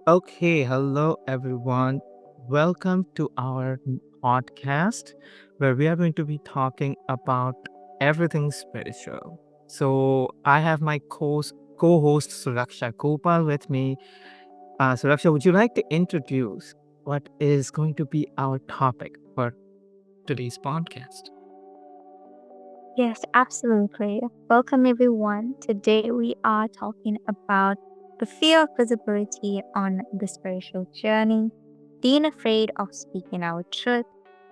Okay, hello everyone. Welcome to our podcast where we are going to be talking about everything spiritual. So, I have my co-host Suraksha Gopal with me. Suraksha, would you like to introduce what is going to be our topic for today's podcast? Yes, absolutely. Welcome, everyone. Today we are talking about the fear of visibility on the spiritual journey, being afraid of speaking our truth,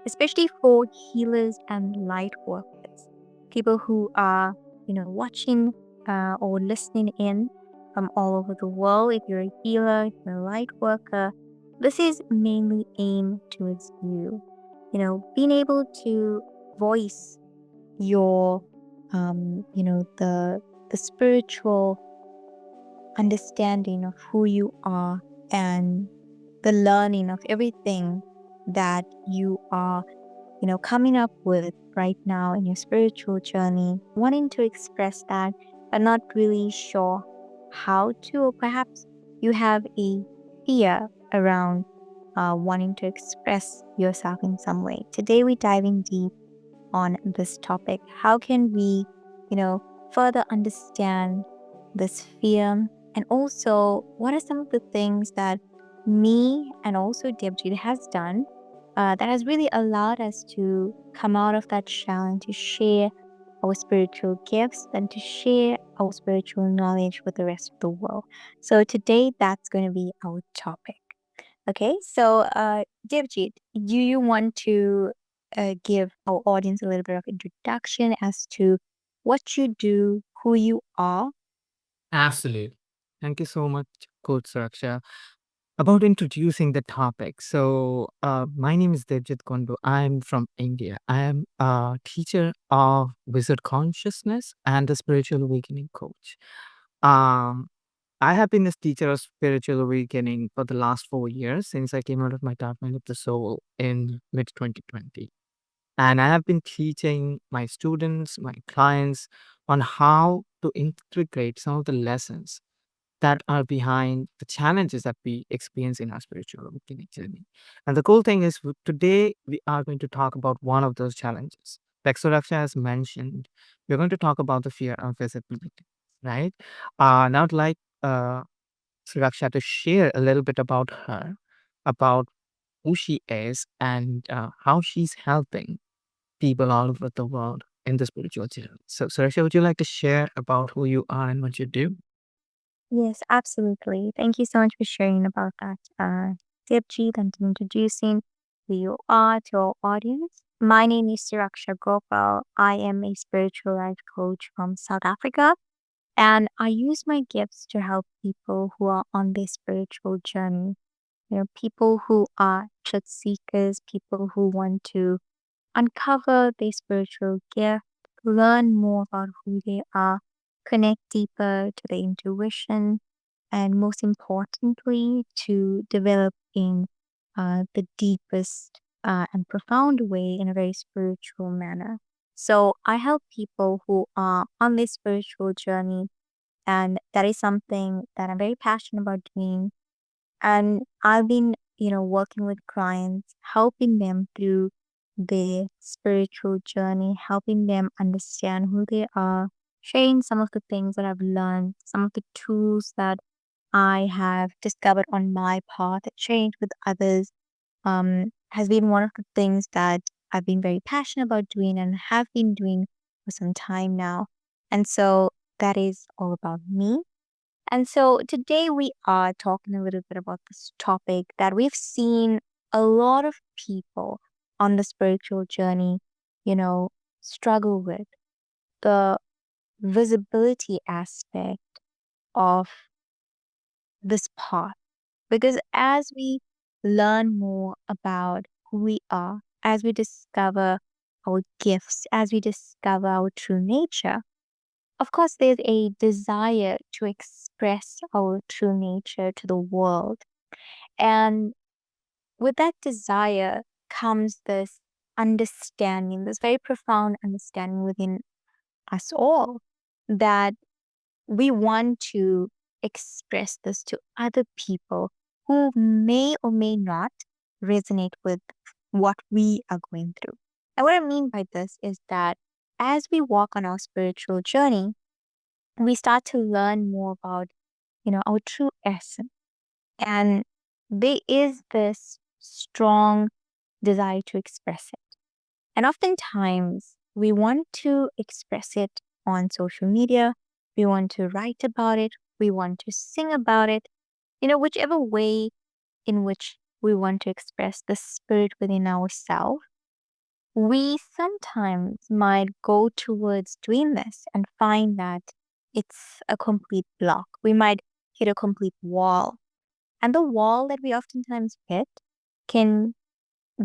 especially for healers and light workers, people who are, watching or listening in from all over the world. If you're a healer, if you're a light worker, this is mainly aimed towards you. Being able to voice your the spiritual understanding of who you are and the learning of everything that you are coming up with right now in your spiritual journey, wanting to express that but not really sure how to, or perhaps you have a fear around wanting to express yourself in some way. Today we're diving deep on this topic. How can we, you know, further understand this fear? And also, what are some of the things that me and also Debjit has done that has really allowed us to come out of that shell and to share our spiritual gifts and to share our spiritual knowledge with the rest of the world. So today, that's going to be our topic. Okay, so Devjit, do you want to give our audience a little bit of introduction as to what you do, who you are? Absolutely. Thank you so much, Coach Suraksha. About introducing the topic. My name is Debjit Kundu. I'm from India. I am a teacher of wizard consciousness and a spiritual awakening coach. Um, I have been a teacher of spiritual awakening for the last 4 years since I came out of my Department of the Soul in mid 2020. And I have been teaching my students, my clients on how to integrate some of the lessons that are behind the challenges that we experience in our spiritual awakening journey. And the cool thing is, today we are going to talk about one of those challenges. Like Suraksha has mentioned, we're going to talk about the fear of visibility, right? Now, I'd like Suraksha to share a little bit about her, about who she is, and how she's helping people all over the world in the spiritual journey. So, Suraksha, would you like to share about who you are and what you do? Yes, absolutely. Thank you so much for sharing about that, Debjit, and introducing who you are to our audience. My name is Suraksha Gopal. I am a spiritual life coach from South Africa, and I use my gifts to help people who are on their spiritual journey. People who are truth seekers, people who want to uncover their spiritual gift, learn more about who they are, connect deeper to their intuition, and most importantly, to develop in the deepest and profound way in a very spiritual manner. So I help people who are on this spiritual journey, and that is something that I'm very passionate about doing. And I've been, working with clients, helping them through their spiritual journey, helping them understand who they are, sharing some of the things that I've learned, some of the tools that I have discovered on my path, sharing it with others, has been one of the things that I've been very passionate about doing and have been doing for some time now. And so that is all about me. And so today we are talking a little bit about this topic that we've seen a lot of people on the spiritual journey, struggle with the visibility aspect of this path. Because as we learn more about who we are, as we discover our gifts, as we discover our true nature, of course, there's a desire to express our true nature to the world. And with that desire comes this understanding, this very profound understanding within us all that we want to express this to other people who may or may not resonate with what we are going through. And what I mean by this is that as we walk on our spiritual journey, we start to learn more about, our true essence. And there is this strong desire to express it. And oftentimes we want to express it on social media. We want to write about it. We want to sing about it. Whichever way in which we want to express the spirit within ourselves, we sometimes might go towards doing this and find that it's a complete block. We might hit a complete wall. And the wall that we oftentimes hit can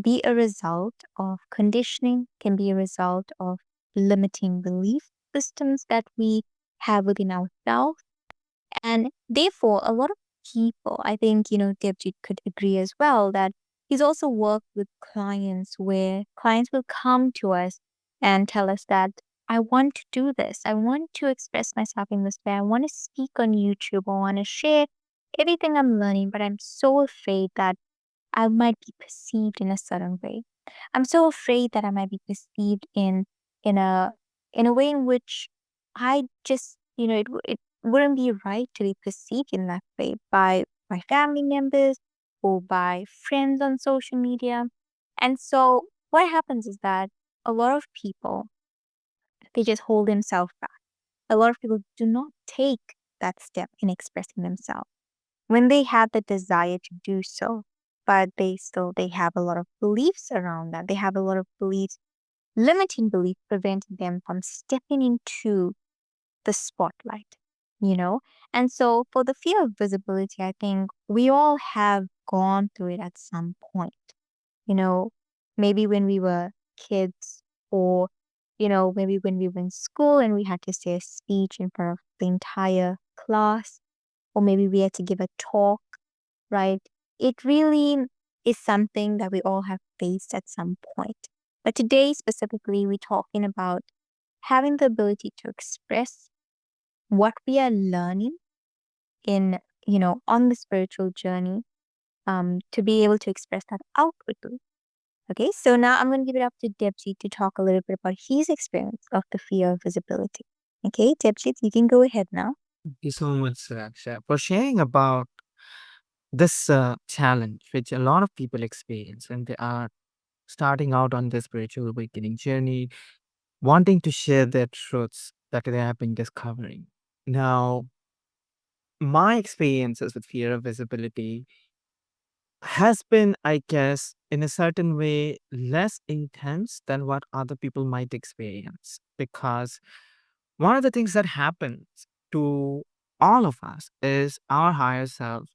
be a result of conditioning, can be a result of limiting belief systems that we have within ourselves. And therefore, a lot of people, I think, Debjit could agree as well, that he's also worked with clients where clients will come to us and tell us that I want to do this. I want to express myself in this way. I want to speak on YouTube. I want to share everything I'm learning, but I'm so afraid that I might be perceived in a certain way. I'm so afraid that I might be perceived in a in a way in which I just, it wouldn't be right to be perceived in that way by my family members or by friends on social media. And so what happens is that a lot of people, they just hold themselves back. A lot of people do not take that step in expressing themselves when they have the desire to do so, but they have a lot of beliefs around that. They have a lot of beliefs, limiting beliefs, preventing them from stepping into the spotlight, you know? And so for the fear of visibility, I think we all have gone through it at some point, you know, maybe when we were kids, or, maybe when we were in school and we had to say a speech in front of the entire class, or maybe we had to give a talk, right? It really is something that we all have faced at some point. But today, specifically, we're talking about having the ability to express what we are learning in, on the spiritual journey, to be able to express that outwardly. Okay, so now I'm going to give it up to Debjit to talk a little bit about his experience of the fear of visibility. Okay, Debjit, you can go ahead now. Thank you so much, Suraksha, for sharing about this challenge, which a lot of people experience when they are starting out on their spiritual awakening journey, wanting to share their truths that they have been discovering. Now, my experiences with fear of visibility has been, I guess, in a certain way, less intense than what other people might experience. Because one of the things that happens to all of us is our higher self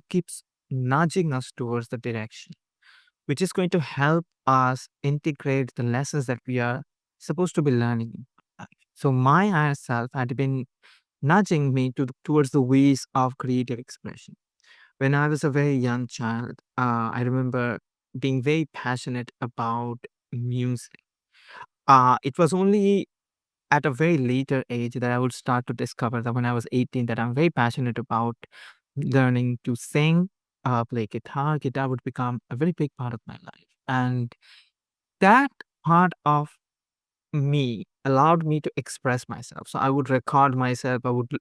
keeps nudging us towards the direction, which is going to help us integrate the lessons that we are supposed to be learning in life. So my higher self had been nudging me towards the ways of creative expression. When I was a very young child, I remember being very passionate about music. It was only at a very later age that I would start to discover that when I was 18, that I'm very passionate about learning to sing, play guitar. Guitar would become a very big part of my life. And that part of me allowed me to express myself. So I would record myself. I would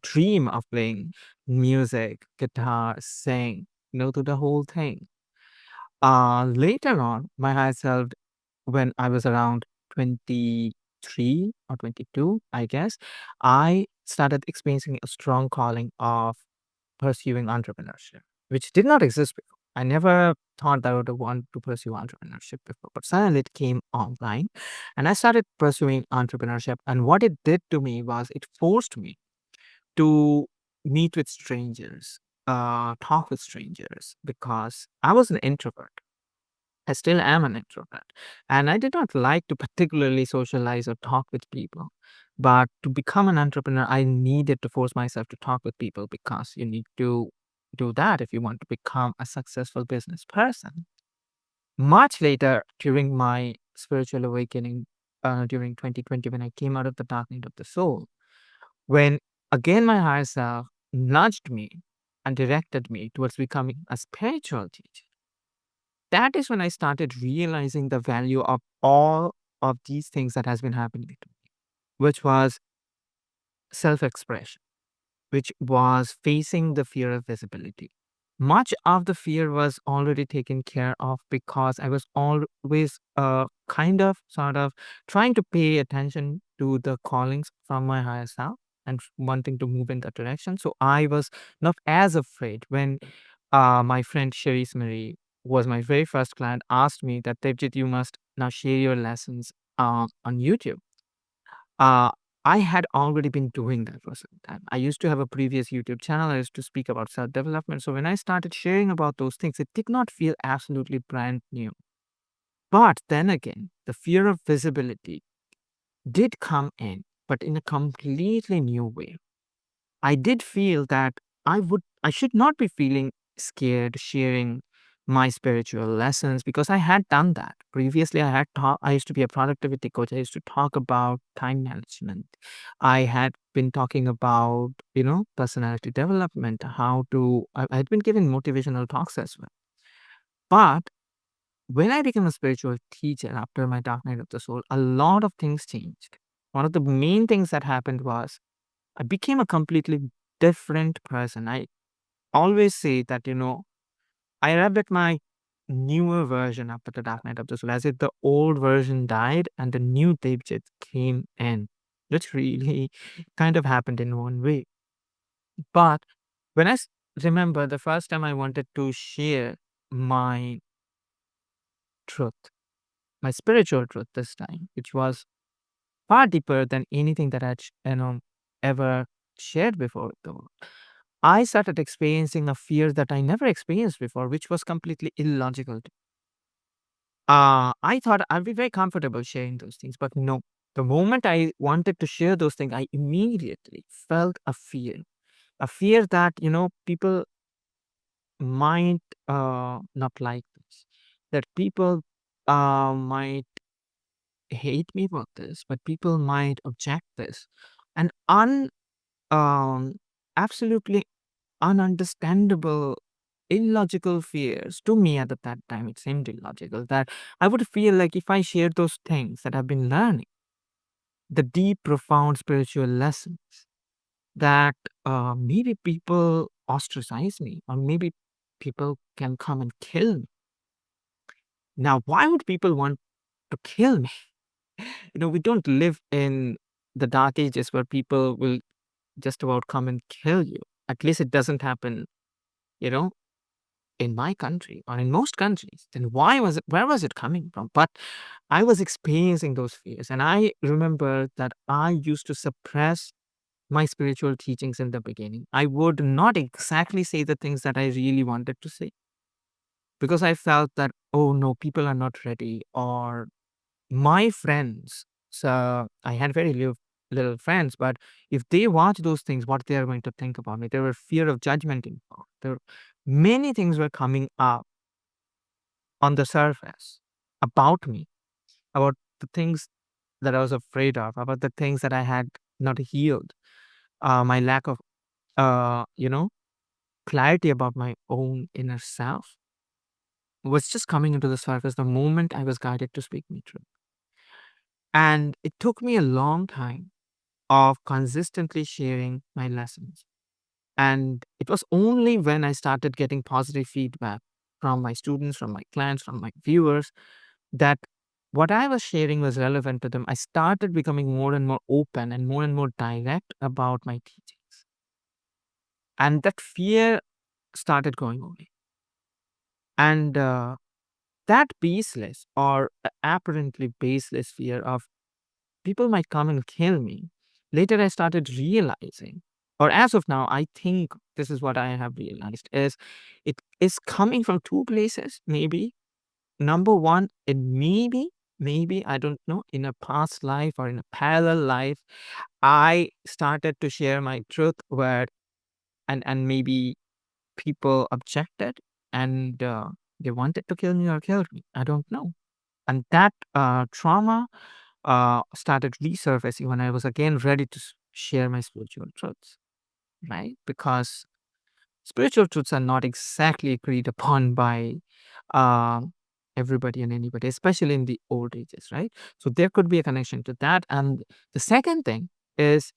dream of playing music, guitar, sing, to the whole thing. Later on, my higher self, when I was around 23 or 22, I guess, I started experiencing a strong calling of pursuing entrepreneurship, which did not exist before. I never thought that I would want to pursue entrepreneurship before, but suddenly it came online and I started pursuing entrepreneurship. And what it did to me was it forced me to meet with strangers, talk with strangers, because I was an introvert. I still am an introvert. And I did not like to particularly socialize or talk with people. But to become an entrepreneur, I needed to force myself to talk with people because you need to do that if you want to become a successful business person. Much later, during my spiritual awakening, during 2020, when I came out of the dark night of the soul, when again my higher self nudged me and directed me towards becoming a spiritual teacher. That is when I started realizing the value of all of these things that has been happening to me, which was self-expression, which was facing the fear of visibility. Much of the fear was already taken care of because I was always kind of sort of trying to pay attention to the callings from my higher self and wanting to move in that direction. So I was not as afraid when my friend Cherise Marie was my very first client, asked me that Debjit, you must now share your lessons on YouTube. Uh, I had already been doing that for some time. I used to have a previous YouTube channel. I used to speak about self development. So when I started sharing about those things, it did not feel absolutely brand new. But then again, the fear of visibility did come in, but in a completely new way. I did feel that I should not be feeling scared sharing my spiritual lessons because I had done that. Previously I used to be a productivity coach. I used to talk about time management. I had been talking about, personality development, I had been giving motivational talks as well. But when I became a spiritual teacher after my dark night of the soul, a lot of things changed. One of the main things that happened was I became a completely different person. I always say that, I arrived at my newer version after the Dark Night of the Soul, as if the old version died and the new Debjit came in. Which really kind of happened in one way. But when remember the first time I wanted to share my truth, my spiritual truth this time, which was far deeper than anything that ever shared before, though. I started experiencing a fear that I never experienced before, which was completely illogical. I thought I'd be very comfortable sharing those things, but no. The moment I wanted to share those things, I immediately felt a fear that, people might not like this, that people might hate me for this, but people might object this. And um, absolutely ununderstandable, illogical fears to me at that time. It seemed illogical that I would feel like if I shared those things that I've been learning, the deep, profound spiritual lessons, that maybe people ostracize me, or maybe people can come and kill me. Now, why would people want to kill me? We don't live in the dark ages where people will just about come and kill you. At least it doesn't happen, you know, in my country or in most countries. Then where was it coming from? But I was experiencing those fears. And I remember that I used to suppress my spiritual teachings in the beginning. I would not exactly say the things that I really wanted to say because I felt that, oh no, people are not ready, or my friends. So I had very little friends, but if they watch those things, what they are going to think about me? There were fear of judgment involved. There many things were coming up on the surface about me, about the things that I was afraid of, about the things that I had not healed, my lack of, clarity about my own inner self was just coming into the surface the moment I was guided to speak me truth. And it took me a long time of consistently sharing my lessons. And it was only when I started getting positive feedback from my students, from my clients, from my viewers, that what I was sharing was relevant to them. I started becoming more and more open and more direct about my teachings. And that fear started going away. And that baseless or apparently baseless fear of people might come and kill me, later I started realizing, or as of now, I think this is what I have realized, is it is coming from two places, maybe. Number one, it maybe, I don't know, in a past life or in a parallel life, I started to share my truth where, and maybe people objected and they wanted to kill me or kill me. I don't know. And that trauma started resurfacing when I was again ready to share my spiritual truths. right? Because spiritual truths are not exactly agreed upon by uh, everybody and anybody, especially in the old ages, right? So there could be a connection to that. And the second thing is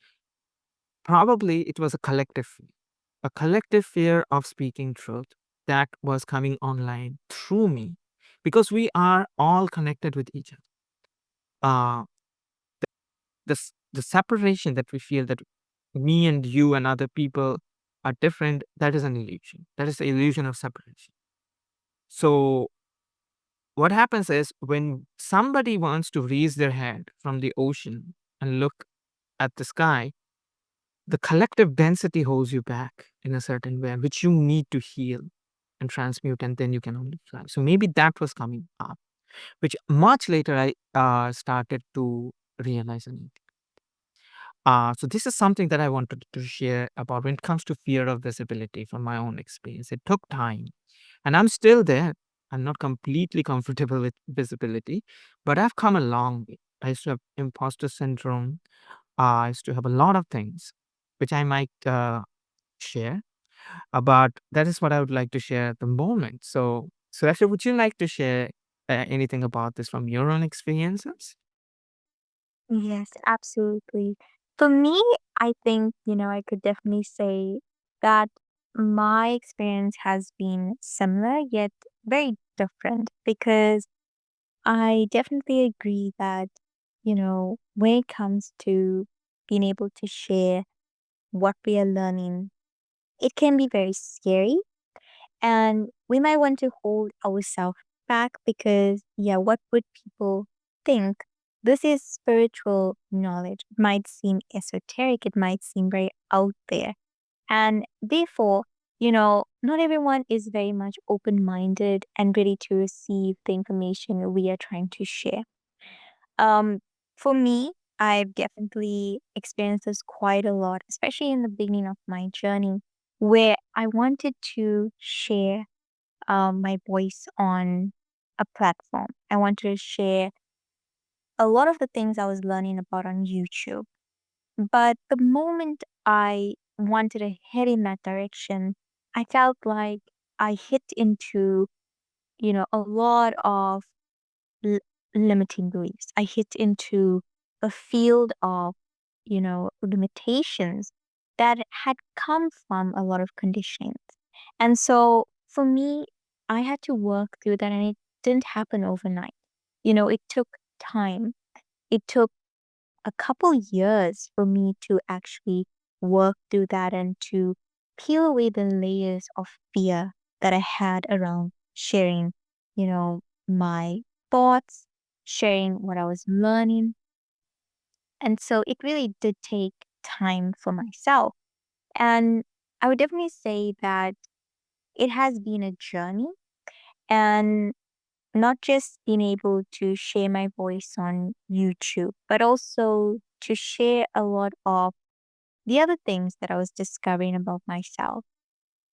probably it was a collective fear of speaking truth that was coming online through me because we are all connected with each other. Uh, the separation that we feel that me and you and other people are different, that is an illusion. That is the illusion of separation. So what happens is when somebody wants to raise their head from the ocean and look at the sky, the collective density holds you back in a certain way, which you need to heal and transmute, and then you can only fly. So maybe that was coming up, which much later I started to realize. So this is something that I wanted to share about when it comes to fear of visibility from my own experience. It took time, and I'm still there. I'm not completely comfortable with visibility, but I've come a long way. I used to have imposter syndrome. I used to have a lot of things, which I might share. But that is what I would like to share at the moment. So, Suresh, would you like to share anything about this from your own experiences? Yes, absolutely. For me, I think, I could definitely say that my experience has been similar yet very different because I definitely agree that, when it comes to being able to share what we are learning, it can be very scary. And we might want to hold ourselves back because, yeah, what would people think? This is spiritual knowledge. It might seem esoteric, it might seem very out there. And therefore, not everyone is very much open minded and ready to receive the information we are trying to share. Um, for me, I've definitely experienced this quite a lot, especially in the beginning of my journey, where I wanted to share my voice on a platform. I wanted to share a lot of the things I was learning about on YouTube. But the moment I wanted to head in that direction, I felt like I hit into, a lot of l- limiting beliefs. I hit into a field of, limitations that had come from a lot of conditionings. And so for me, I had to work through that and it didn't happen overnight. It took time. It took a couple years for me to actually work through that and to peel away the layers of fear that I had around sharing, my thoughts, sharing what I was learning. And so it really did take time for myself. And I would definitely say that it has been a journey and not just being able to share my voice on YouTube, but also to share a lot of the other things that I was discovering about myself,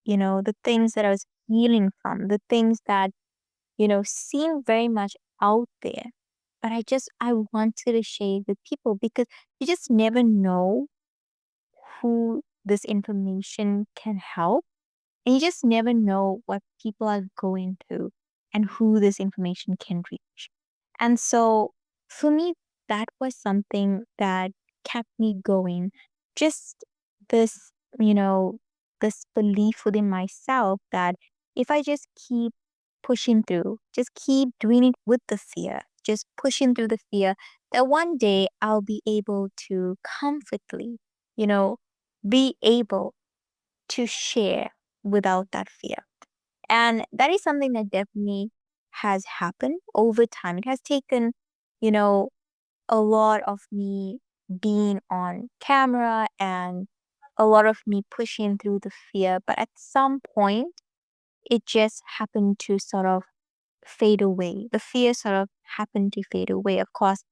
the things that I was healing from, the things that, seem very much out there. But I wanted to share with people because you just never know who this information can help. And you just never know what people are going through and who this information can reach. And so for me, that was something that kept me going. Just this, you know, this belief within myself that if I just keep pushing through, just keep doing it with the fear, just pushing through the fear, that one day I'll be able to comfortably, you know, be able to share without that fear. And that is something that definitely has happened over time. It has taken, you know, a lot of me being on camera and a lot of me pushing through the fear. But at some point, it just happened to sort of fade away. The fear sort of happened to fade away. Of course,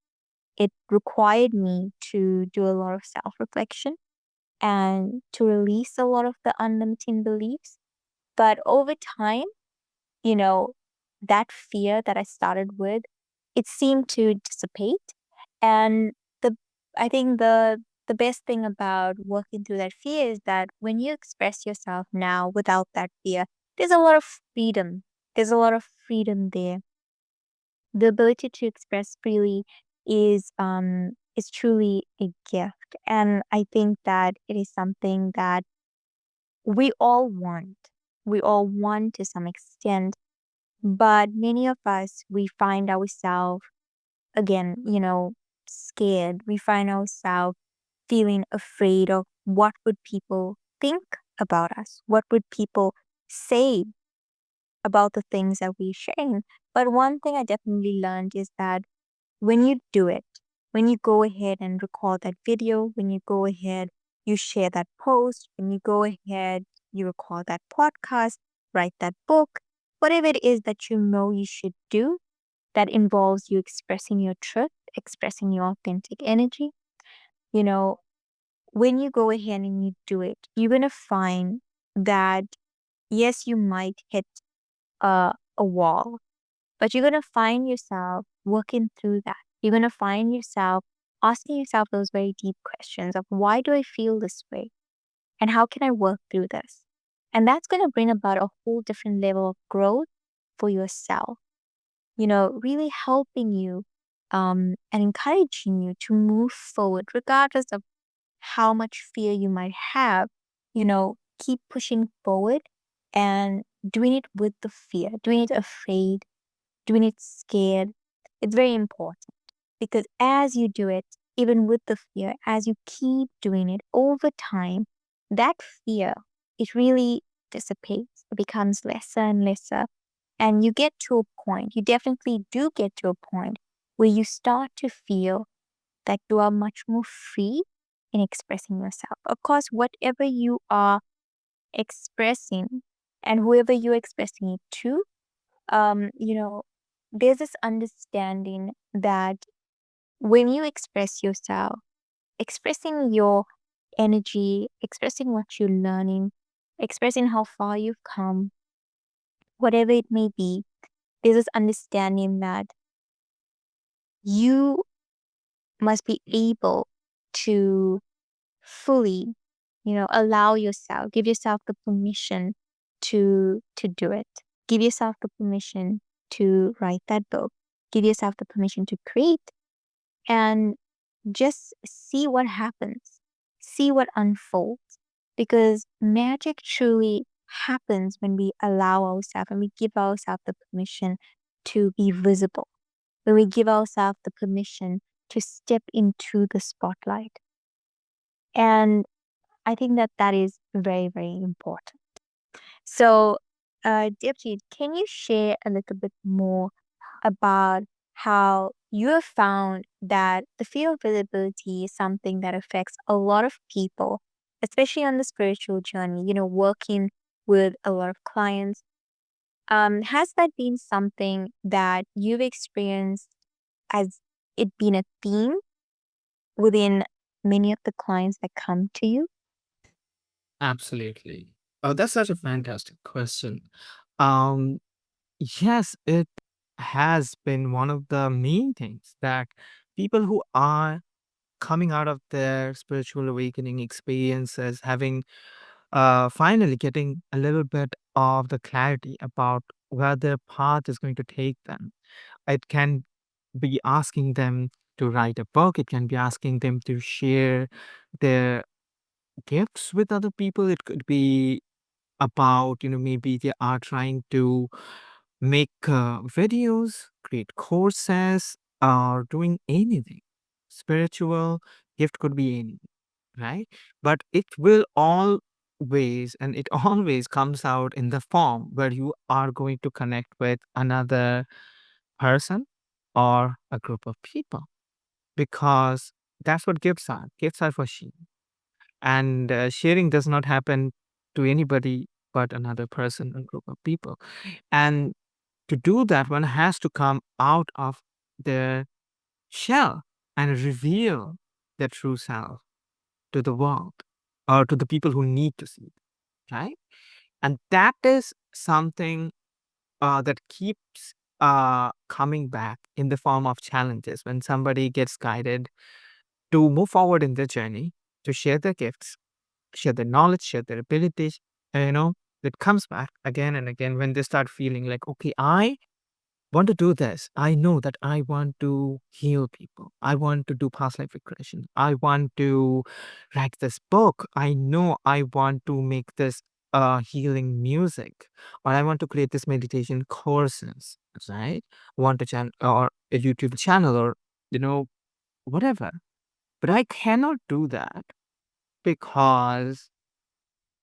it required me to do a lot of self reflection and to release a lot of the unlimiting beliefs. But over time, you know, that fear that I started with, it seemed to dissipate. And the I think the best thing about working through that fear is that when you express yourself now without that fear, there's a lot of freedom. There's a lot of freedom there. The ability to express freely is truly a gift. And I think that it is something that we all want. We all want to some extent, but many of us, we find ourselves again, scared. We find ourselves feeling afraid of what would people think about us? What would people say about the things that we're sharing? But one thing I definitely learned is that when you do it, when you go ahead and record that video, when you go ahead, you share that post, when you go ahead, you record that podcast, write that book, whatever it is that you know you should do that involves you expressing your truth, expressing your authentic energy, you know, when you go ahead and you do it, you're going to find that, yes, you might hit a wall, but you're going to find yourself working through that. You're going to find yourself asking yourself those very deep questions of why do I feel this way? And how can I work through this? And that's going to bring about a whole different level of growth for yourself, really helping you and encouraging you to move forward, regardless of how much fear you might have, keep pushing forward and doing it with the fear, doing it afraid, doing it scared. It's very important because as you do it, even with the fear, as you keep doing it over time, that fear, it really dissipates. It becomes lesser and lesser. And you get to a point, you definitely do get to a point where you start to feel that you are much more free in expressing yourself. Of course, whatever you are expressing and whoever you're expressing it to, um, you know, there's this understanding that when you express yourself, expressing your energy, expressing what you're learning, expressing how far you've come, whatever it may be, there's this understanding that you must be able to fully, allow yourself, give yourself the permission to do it. Give yourself the permission to write that book. Give yourself the permission to create and just see what happens. See what unfolds. Because magic truly happens when we allow ourselves and we give ourselves the permission to be visible, when we give ourselves the permission to step into the spotlight. And I think that that is very, very important. So, Debjit, can you share a little bit more about how you have found that the fear of visibility is something that affects a lot of people, especially on the spiritual journey, working with a lot of clients? Has that been something that you've experienced as it being a theme within many of the clients that come to you? Absolutely. Oh, that's such a fantastic question. Um, yes, it has been one of the main things that people who are coming out of their spiritual awakening experiences, having finally getting a little bit of the clarity about where their path is going to take them. It can be asking them to write a book, it can be asking them to share their gifts with other people. It could be about, maybe they are trying to make videos, create courses, or doing anything. Spiritual gift could be anything, right? But it will always, and it always comes out in the form where you are going to connect with another person or a group of people, because that's what gifts are. Gifts are for sharing. And sharing does not happen to anybody but another person or group of people. And to do that, one has to come out of their shell and reveal their true self to the world or to the people who need to see it, right? And that is something that keeps coming back in the form of challenges when somebody gets guided to move forward in their journey. to share their gifts, share their knowledge, share their abilities, and that comes back again and again when they start feeling like, okay, I want to do this. I know that I want to heal people. I want to do past life regression. I want to write this book. I know I want to make this healing music, or I want to create this meditation courses, right? Want to channel or a YouTube channel, or you know whatever. But I cannot do that because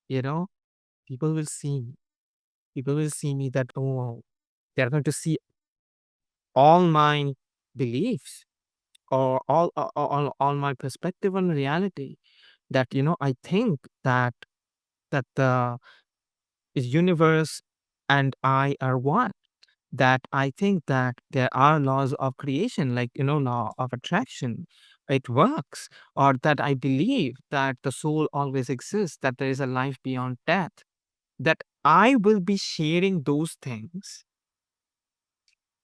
you know people will see me. People will see me that, oh, they're going to see all my beliefs, or all my perspective on reality, that I think that the universe and I are one, that I think that there are laws of creation, like law of attraction, it works, or that I believe that the soul always exists, that there is a life beyond death, that I will be sharing those things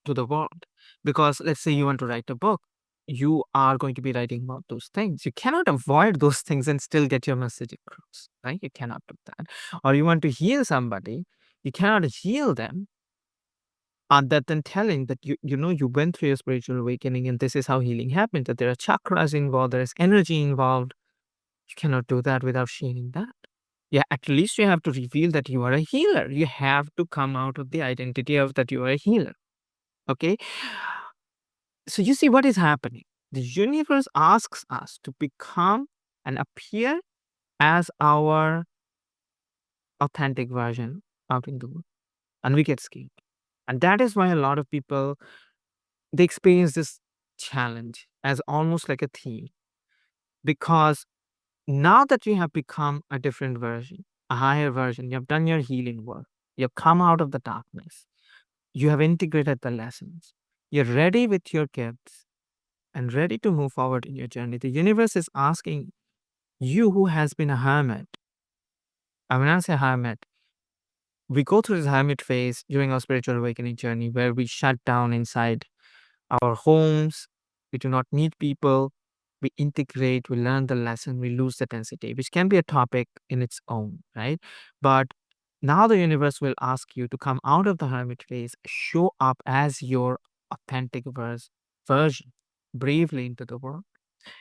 to the world. Because let's say you want to write a book, you are going to be writing about those things. You cannot avoid those things and still get your message across, right? You cannot do that. Or you want to heal somebody, you cannot heal them other than telling that you went through your spiritual awakening and this is how healing happened, that there are chakras involved, there is energy involved. You cannot do that without sharing that. Yeah, at least you have to reveal that you are a healer. You have to come out of the identity of that you are a healer. Okay. So you see what is happening. The universe asks us to become and appear as our authentic version out in the world. And we get scared. And that is why a lot of people, they experience this challenge as almost like a theme. Because now that you have become a different version, a higher version, you have done your healing work, you have come out of the darkness, you have integrated the lessons, you're ready with your gifts and ready to move forward in your journey. The universe is asking you, who has been a hermit. And when I say hermit, we go through this hermit phase during our spiritual awakening journey where we shut down inside our homes. We do not need people. We integrate, we learn the lesson, we lose the density, which can be a topic in its own, right? But now the universe will ask you to come out of the hermit phase, show up as your authentic version, bravely into the world.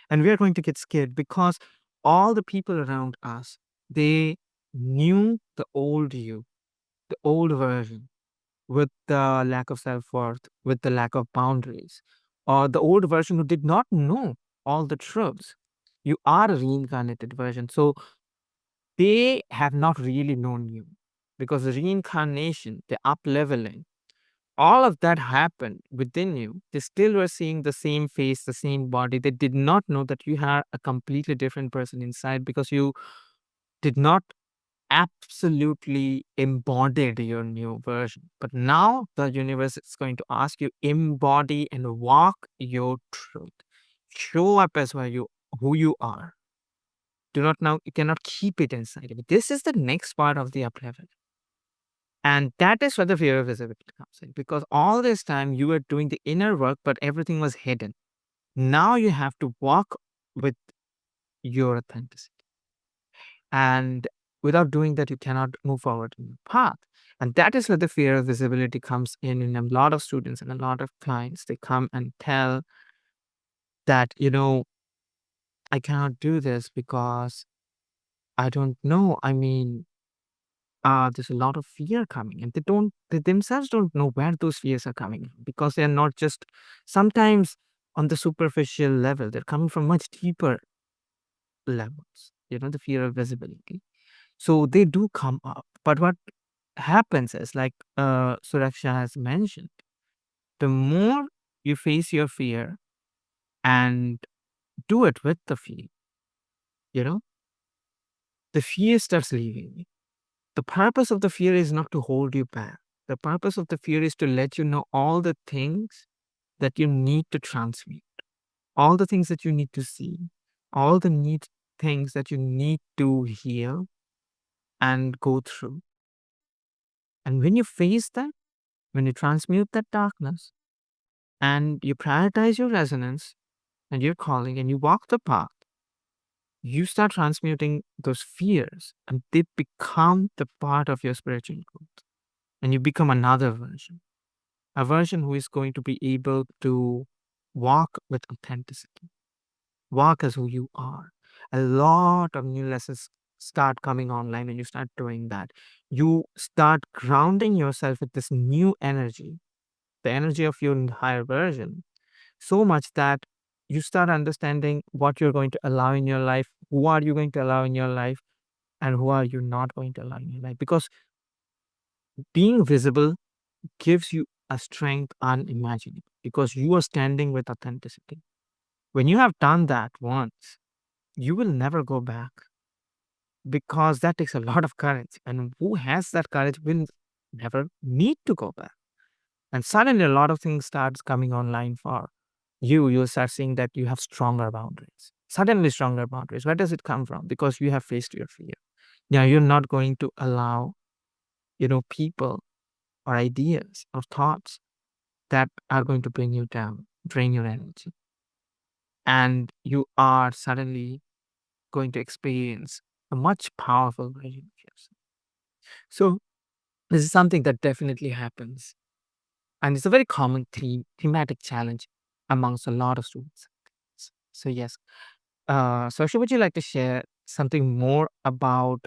And we are going to get scared because all the people around us, they knew the old you, the old version, with the lack of self-worth, with the lack of boundaries, or the old version who did not know all the truths. You are a reincarnated version. So they have not really known you, because the reincarnation, the up leveling, all of that happened within you. They still were seeing the same face, the same body. They did not know that you are a completely different person inside, because you did not absolutely embodied your new version. But now the universe is going to ask you, embody and walk your truth. Show up as who you are. Do not now, you cannot keep it inside of you. This is the next part of the up level. And that is where the fear of visibility comes in. Because all this time you were doing the inner work, but everything was hidden. Now you have to walk with your authenticity. And without doing that, you cannot move forward in the path. And that is where the fear of visibility comes in a lot of students and a lot of clients. They come and tell that, I cannot do this because I don't know. I mean, there's a lot of fear coming, and they themselves don't know where those fears are coming from, because they're not just sometimes on the superficial level, they're coming from much deeper levels, the fear of visibility. So they do come up. But what happens is, like Suraksha has mentioned, the more you face your fear and do it with the fear, you know, the fear starts leaving you. The purpose of the fear is not to hold you back. The purpose of the fear is to let you know all the things that you need to transmute, all the things that you need to see, all the need things that you need to heal and go through. And when you face that, when you transmute that darkness and you prioritize your resonance and your calling and you walk the path, you start transmuting those fears and they become the part of your spiritual growth. And you become another version, a version who is going to be able to walk with authenticity, walk as who you are. A lot of new lessons start coming online when you start doing that. You start grounding yourself with this new energy, the energy of your higher version, so much that you start understanding what you're going to allow in your life, who are you going to allow in your life, and who are you not going to allow in your life. Because being visible gives you a strength unimaginable because you are standing with authenticity. When you have done that once, you will never go back because that takes a lot of courage. And who has that courage will never need to go back. And suddenly a lot of things starts coming online for you. You start seeing that you have stronger boundaries. Suddenly stronger boundaries. Where does it come from? Because you have faced your fear. Yeah, you're not going to allow, people or ideas or thoughts that are going to bring you down, drain your energy. And you are suddenly going to experience a much powerful version of yourself. So this is something that definitely happens. And it's a very common thematic challenge amongst a lot of students. So yes. So would you like to share something more about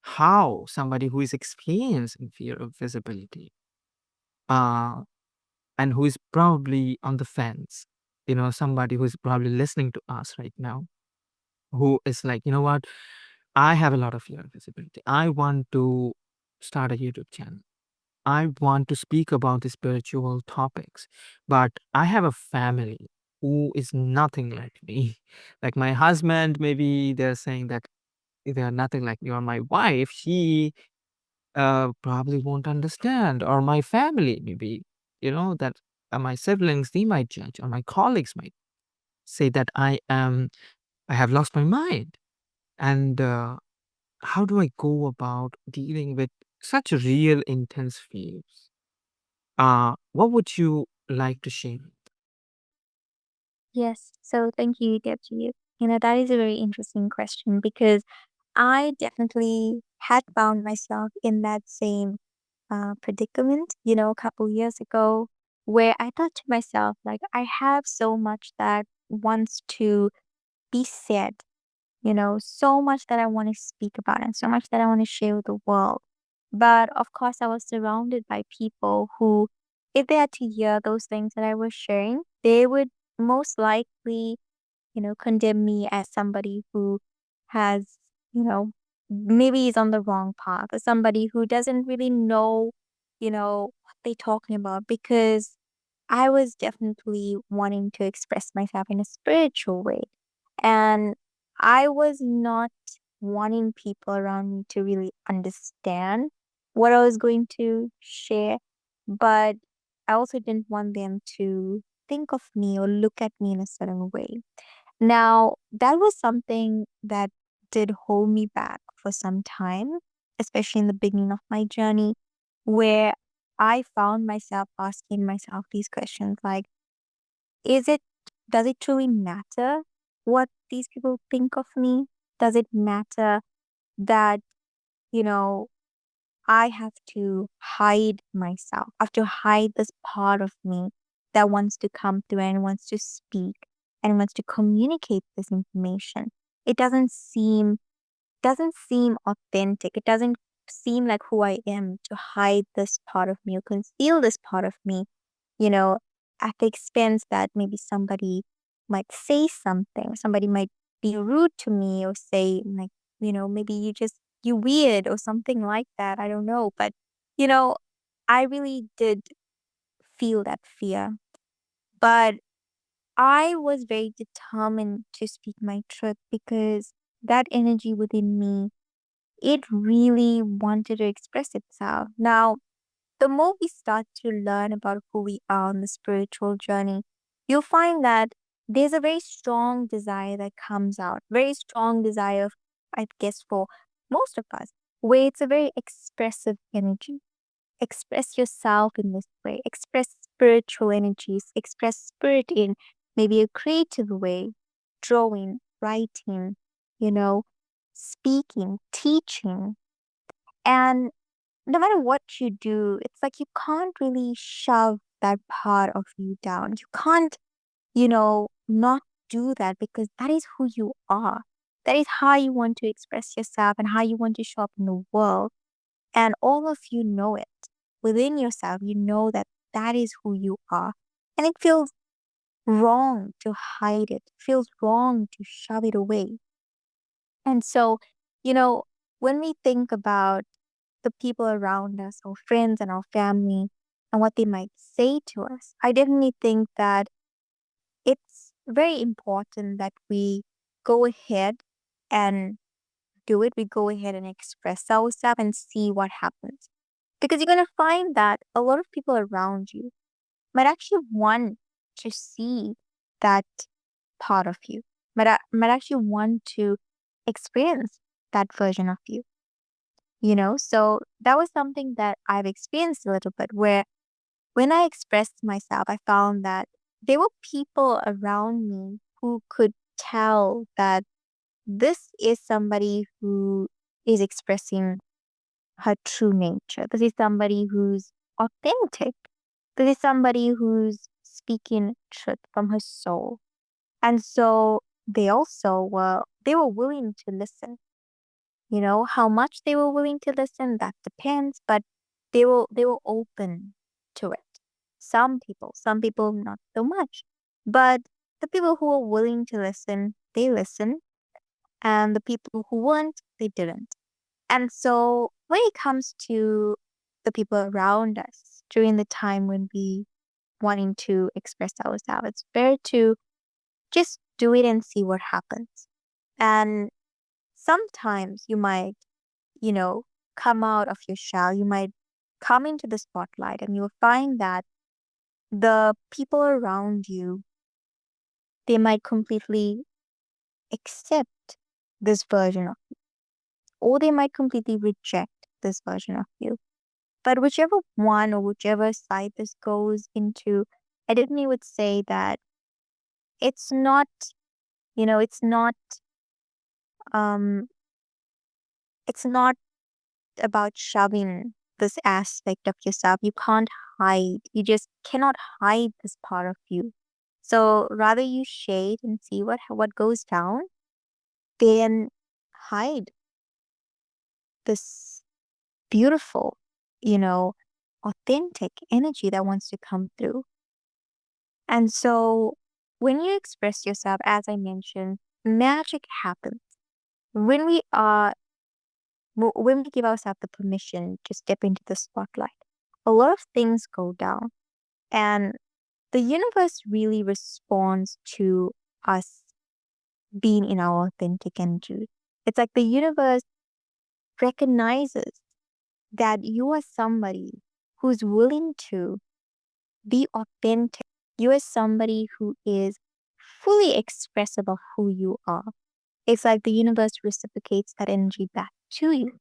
how somebody who is experiencing fear of visibility uh, and who is probably on the fence, somebody who is probably listening to us right now, who is like, you know what, I have a lot of fear of visibility. I want to start a YouTube channel. I want to speak about the spiritual topics, but I have a family who is nothing like me. Like my husband, maybe they're saying that they are nothing like me, or my wife, she probably won't understand, or my family, maybe, that my siblings, they might judge, or my colleagues might say that I have lost my mind. And how do I go about dealing with such real intense fears? What would you like to share? Yes. So thank you, Debjit. That is a very interesting question because I definitely had found myself in that same predicament, a couple years ago, where I thought to myself, like, I have so much that wants to be said, so much that I want to speak about and so much that I want to share with the world. But of course, I was surrounded by people who, if they had to hear those things that I was sharing, they would most likely, condemn me as somebody who has, maybe is on the wrong path or somebody who doesn't really know, what they're talking about because I was definitely wanting to express myself in a spiritual way. And I was not wanting people around me to really understand what I was going to share, but I also didn't want them to think of me or look at me in a certain way. Now, that was something that did hold me back for some time, especially in the beginning of my journey, where I found myself asking myself these questions like, is it, does it truly matter what these people think of me? Does it matter that, you know, I have to hide myself? I have to hide this part of me that wants to come through and wants to speak and wants to communicate this information. It doesn't seem authentic. It doesn't seem like who I am to hide this part of me or conceal this part of me, you know, at the expense that maybe somebody might say something, somebody might be rude to me or say like, maybe you weird or something like that. I don't know. But, you know, I really did feel that fear. But I was very determined to speak my truth because that energy within me, it really wanted to express itself. Now, the more we start to learn about who we are on the spiritual journey, you'll find that there's a very strong desire that comes out, very strong desire, I guess, for most of us, where it's a very expressive energy. Express yourself in this way, express spiritual energies, express spirit in maybe a creative way, drawing, writing. you know, speaking, teaching. And no matter what you do, it's like you can't really shove that part of you down. You can't, not do that because that is who you are. That is how you want to express yourself and how you want to show up in the world. And all of you know it within yourself. You know that that is who you are. And it feels wrong to hide it, feels wrong to shove it away. And so, you know, when we think about the people around us, our friends and our family, and what they might say to us, I definitely think that it's very important that we go ahead and do it. We go ahead and express ourselves and see what happens. Because you're going to find that a lot of people around you might actually want to see that part of you, might actually want to experience that version of you, you know? So that was something that I've experienced a little bit where when I expressed myself, I found that there were people around me who could tell that this is somebody who is expressing her true nature. This is somebody who's authentic. This is somebody who's speaking truth from her soul. And so they were willing to listen. You know, how much they were willing to listen, that depends, but they were open to it. Some people not so much. But the people who were willing to listen, they listened, and the people who weren't, they didn't. And so when it comes to the people around us during the time when we wanting to express ourselves, it's better to just do it and see what happens. And sometimes you might, you know, come out of your shell. You might come into the spotlight and you'll find that the people around you, they might completely accept this version of you, or they might completely reject this version of you. But whichever one or whichever side this goes into, I definitely would say that it's not, um, it's not about shoving this aspect of yourself. You can't hide. You just cannot hide this part of you. So rather you shade and see what goes down than hide this beautiful, you know, authentic energy that wants to come through. And so when you express yourself, as I mentioned, magic happens. When we are when we give ourselves the permission to step into the spotlight, a lot of things go down. And the universe really responds to us being in our authentic energy. It's like the universe recognizes that you are somebody who's willing to be authentic. You are somebody who is fully expressive of who you are. It's like the universe reciprocates that energy back to you.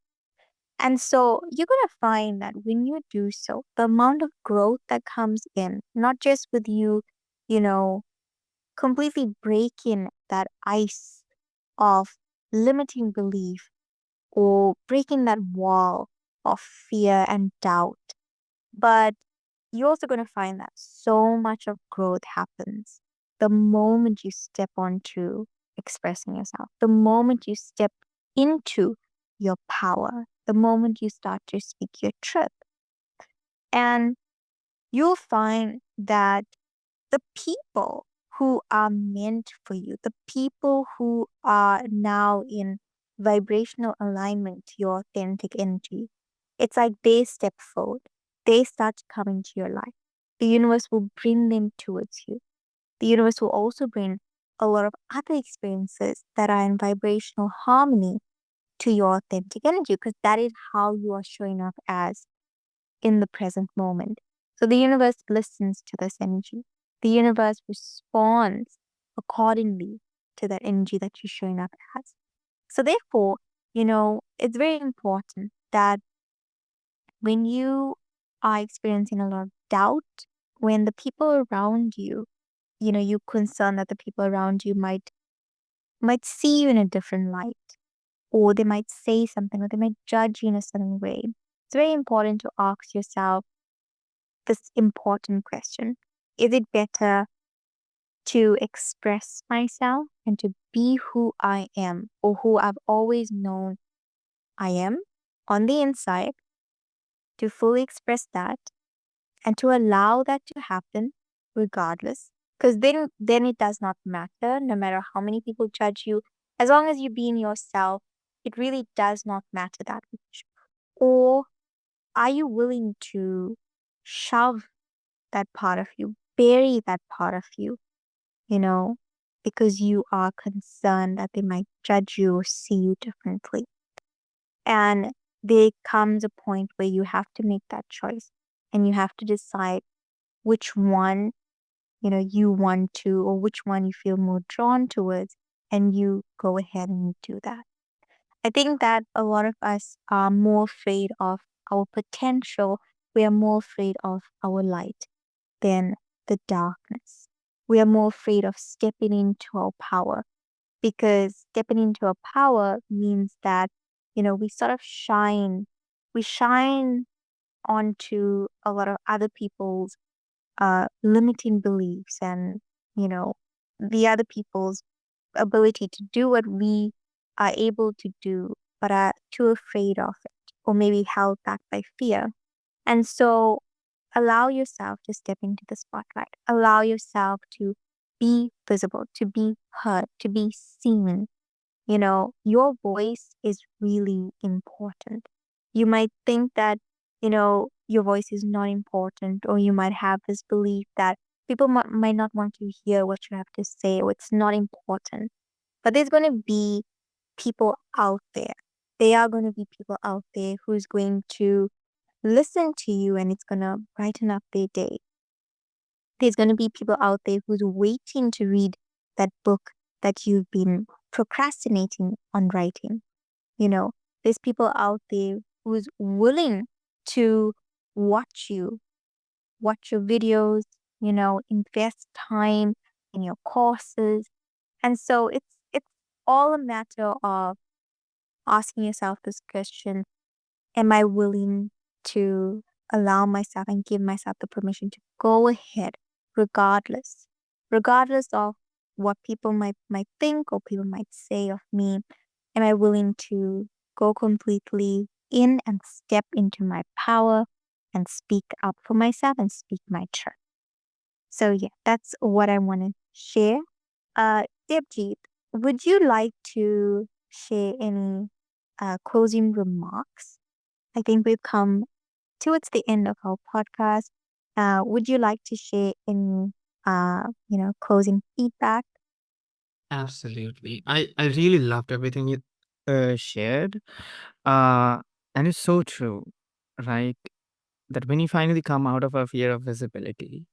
And so you're going to find that when you do so, the amount of growth that comes in, not just with you, you know, completely breaking that ice of limiting belief or breaking that wall of fear and doubt, but you're also going to find that so much of growth happens the moment you step onto expressing yourself, the moment you step into your power, the moment you start to speak your truth. And you'll find that the people who are meant for you, the people who are now in vibrational alignment to your authentic energy, it's like they step forward, they start to come into your life. The universe will bring them towards you. The universe will also bring a lot of other experiences that are in vibrational harmony to your authentic energy because that is how you are showing up as in the present moment. So the universe listens to this energy. The universe responds accordingly to that energy that you're showing up as. So therefore, it's very important that when you are experiencing a lot of doubt, when the people around you, you concern that the people around you might might see you in a different light, or they might say something, or they might judge you in a certain way. It's very important to ask yourself this important question: is it better to express myself and to be who I am, or who I've always known I am on the inside, to fully express that and to allow that to happen regardless? Because then it does not matter, no matter how many people judge you, as long as you being yourself, it really does not matter that much. Or are you willing to shove that part of you, bury that part of you, you know, because you are concerned that they might judge you or see you differently? And there comes a point where you have to make that choice, and you have to decide which one, you want to, or which one you feel more drawn towards, and you go ahead and you do that. I think that a lot of us are more afraid of our potential. We are more afraid of our light than the darkness. We are more afraid of stepping into our power, because stepping into our power means that, we sort of shine. We shine onto a lot of other people's limiting beliefs, and, you know, the other people's ability to do what we are able to do, but are too afraid of it, or maybe held back by fear. And so allow yourself to step into the spotlight, allow yourself to be visible, to be heard, to be seen. Your voice is really important. You might think that, your voice is not important, or you might have this belief that people might not want to hear what you have to say, or it's not important. But there's going to be people out there. There are going to be people out there who's going to listen to you, and it's going to brighten up their day. There's going to be people out there who's waiting to read that book that you've been procrastinating on writing. You know, there's people out there who's willing to watch you, watch your videos, invest time in your courses. And so it's all a matter of asking yourself this question: am I willing to allow myself and give myself the permission to go ahead regardless, regardless of what people might think or people might say of me? Am I willing to go completely in and step into my power and speak up for myself and speak my truth? So yeah, that's what I want to share. Debjit, would you like to share any closing remarks? I think we've come towards the end of our podcast. Would you like to share any, closing feedback? Absolutely. I really loved everything you shared. Uh, and it's so true, right? That when you finally come out of a fear of visibility,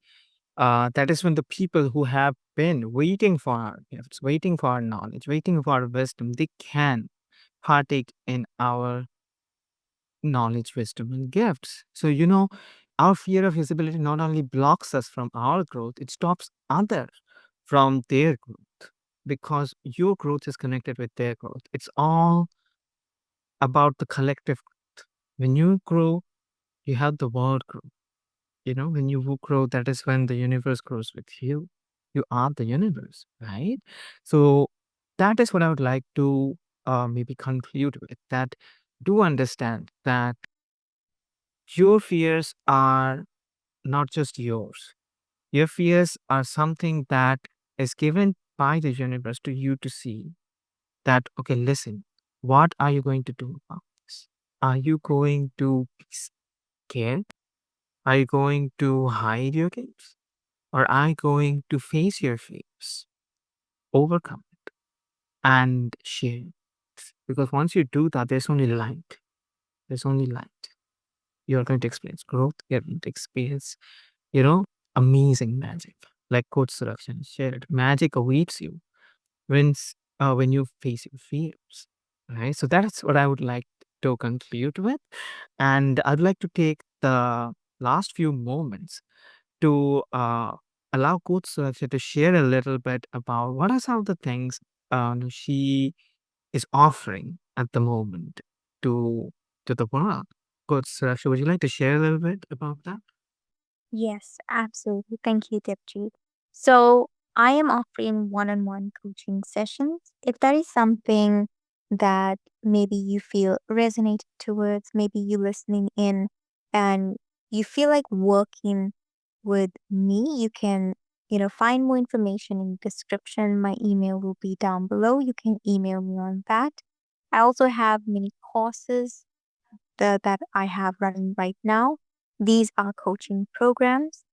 that is when the people who have been waiting for our gifts, waiting for our knowledge, waiting for our wisdom, they can partake in our knowledge, wisdom, and gifts. So, our fear of visibility not only blocks us from our growth, it stops others from their growth, because your growth is connected with their growth. It's all about the collective growth. When you grow, you have the world grow. When you grow, that is when the universe grows with you. You are the universe, right? So that is what I would like to maybe conclude with, that do understand that your fears are not just yours. Your fears are something that is given by the universe to you to see that, okay, listen, what are you going to do about this? Are you going to be scared? Are you going to hide your gaze? Or are you going to face your fears, overcome it, and share it? Because once you do that, there's only light. There's only light. You're going to experience growth. You're going to experience, you know, amazing magic. Like Coach Suraksha shared, magic awaits you when you face your fears. Right. So that's what I would like to conclude with. And I'd like to take the last few moments to allow Coach Suraksha to share a little bit about what are some of the things she is offering at the moment to the world. Coach Suraksha, would you like to share a little bit about that? Yes, absolutely. Thank you, Debjit. So, I am offering one on one coaching sessions. If that is something that maybe you feel resonated towards, maybe you listening in and you feel like working with me, you can, find more information in the description. My email will be down below. You can email me on that. I also have many courses that I have running right now. These are coaching programs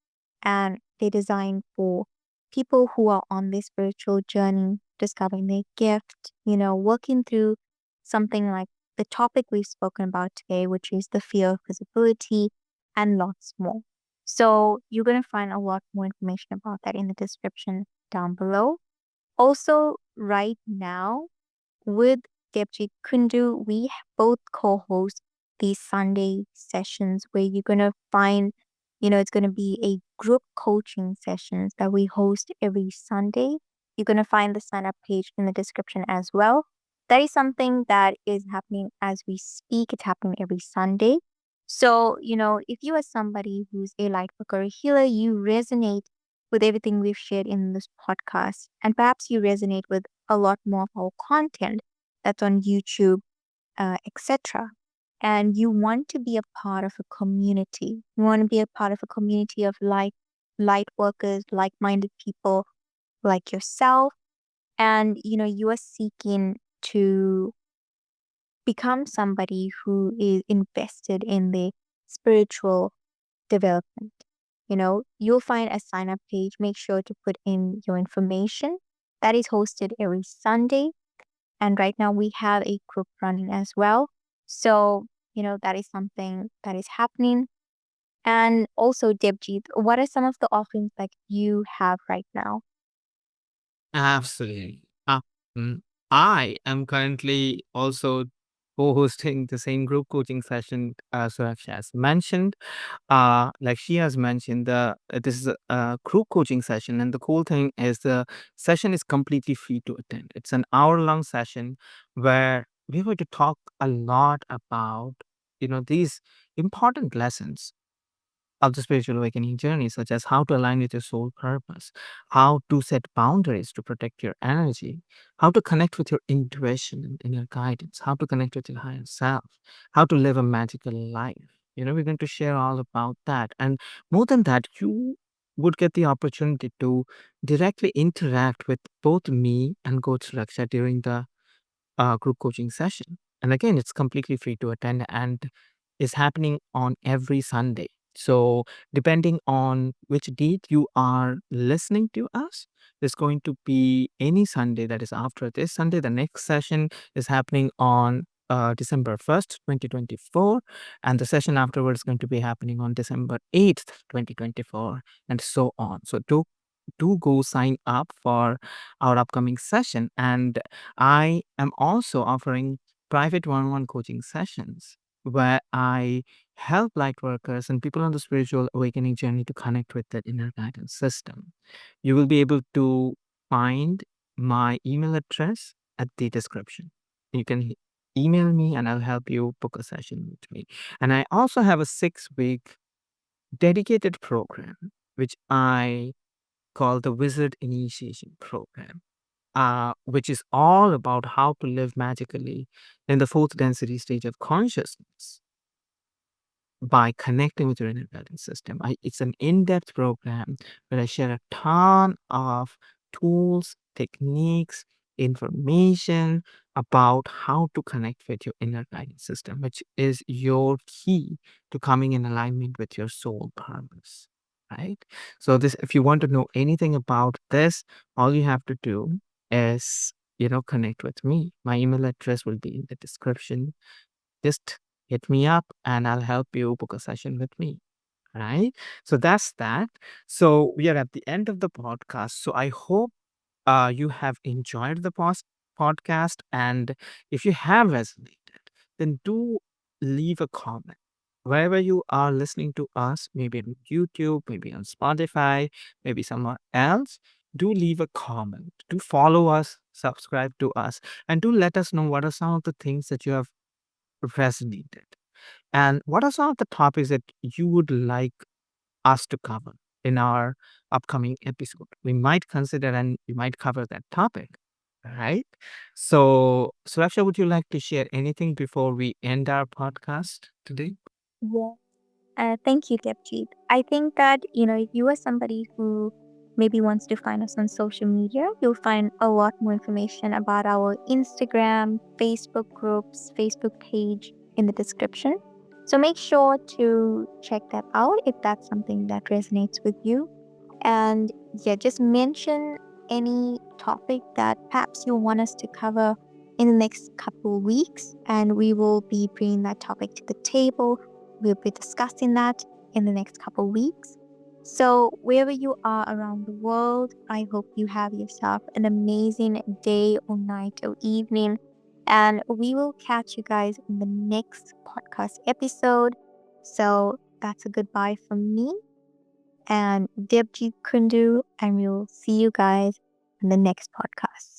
and they're designed for people who are on this spiritual journey, discovering their gift, working through something like the topic we've spoken about today, which is the fear of visibility and lots more. So you're going to find a lot more information about that in the description down below. Also, right now, with Debjit Kundu, we both co-host these Sunday sessions where you're gonna find, it's gonna be a group coaching sessions that we host every Sunday. You're gonna find the sign up page in the description as well. That is something that is happening as we speak. It's happening every Sunday. So, if you are somebody who's a light worker or healer, you resonate with everything we've shared in this podcast, and perhaps you resonate with a lot more of our content that's on YouTube, etc. And you want to be a part of a community. You want to be a part of a community of light workers, like-minded people like yourself, and you are seeking to become somebody who is invested in the spiritual development. You'll find a sign up page. Make sure to put in your information. That is hosted every Sunday. And right now we have a group running as well. So, that is something that is happening. And also, Debjit, what are some of the offerings that you have right now? Absolutely. Mm, I am currently also co-hosting the same group coaching session Suraksha has mentioned. Like she has mentioned, this is a group coaching session, and the cool thing is the session is completely free to attend. It's an hour-long session where we're going to talk a lot about these important lessons of the spiritual awakening journey, such as how to align with your soul purpose, how to set boundaries to protect your energy, how to connect with your intuition and inner guidance, how to connect with your higher self, how to live a magical life. We're going to share all about that. And more than that, you would get the opportunity to directly interact with both me and Coach Raksha during the group coaching session. And again, it's completely free to attend and is happening on every Sunday. So, depending on which date you are listening to us, there's going to be any Sunday that is after this Sunday. The next session is happening on December 1st, 2024. And the session afterwards is going to be happening on December 8th, 2024, and so on. So, do go sign up for our upcoming session. And I am also offering private one on one coaching sessions where I help light workers and people on the spiritual awakening journey to connect with that inner guidance system. You will be able to find my email address at the description. You can email me and I'll help you book a session with me. And I also have a 6 week dedicated program, which I call the Wizard Initiation Program, which is all about how to live magically in the fourth density stage of consciousness by connecting with your inner guidance system. It's an in-depth program where I share a ton of tools, techniques, information about how to connect with your inner guidance system, which is your key to coming in alignment with your soul purpose. Right. So this, if you want to know anything about this, all you have to do is, connect with me. My email address will be in the description. Just hit me up and I'll help you book a session with me. Right. So that's that. So we are at the end of the podcast. So I hope you have enjoyed the podcast. And if you have resonated, then do leave a comment. Wherever you are listening to us, maybe on YouTube, maybe on Spotify, maybe somewhere else, do leave a comment, do follow us, subscribe to us, and do let us know what are some of the things that you have resonated. And what are some of the topics that you would like us to cover in our upcoming episode? We might consider and we might cover that topic. All right. So, Suraksha, would you like to share anything before we end our podcast today? Yeah. Thank you, Debjit. I think that, if you are somebody who maybe wants to find us on social media, you'll find a lot more information about our Instagram, Facebook groups, Facebook page in the description. So make sure to check that out if that's something that resonates with you. And yeah, just mention any topic that perhaps you want us to cover in the next couple of weeks, and we will be bringing that topic to the table. We'll be discussing that in the next couple of weeks. So, wherever you are around the world, I hope you have yourself an amazing day or night or evening. And we will catch you guys in the next podcast episode. So, that's a goodbye from me and Debjit Kundu, and we'll see you guys in the next podcast.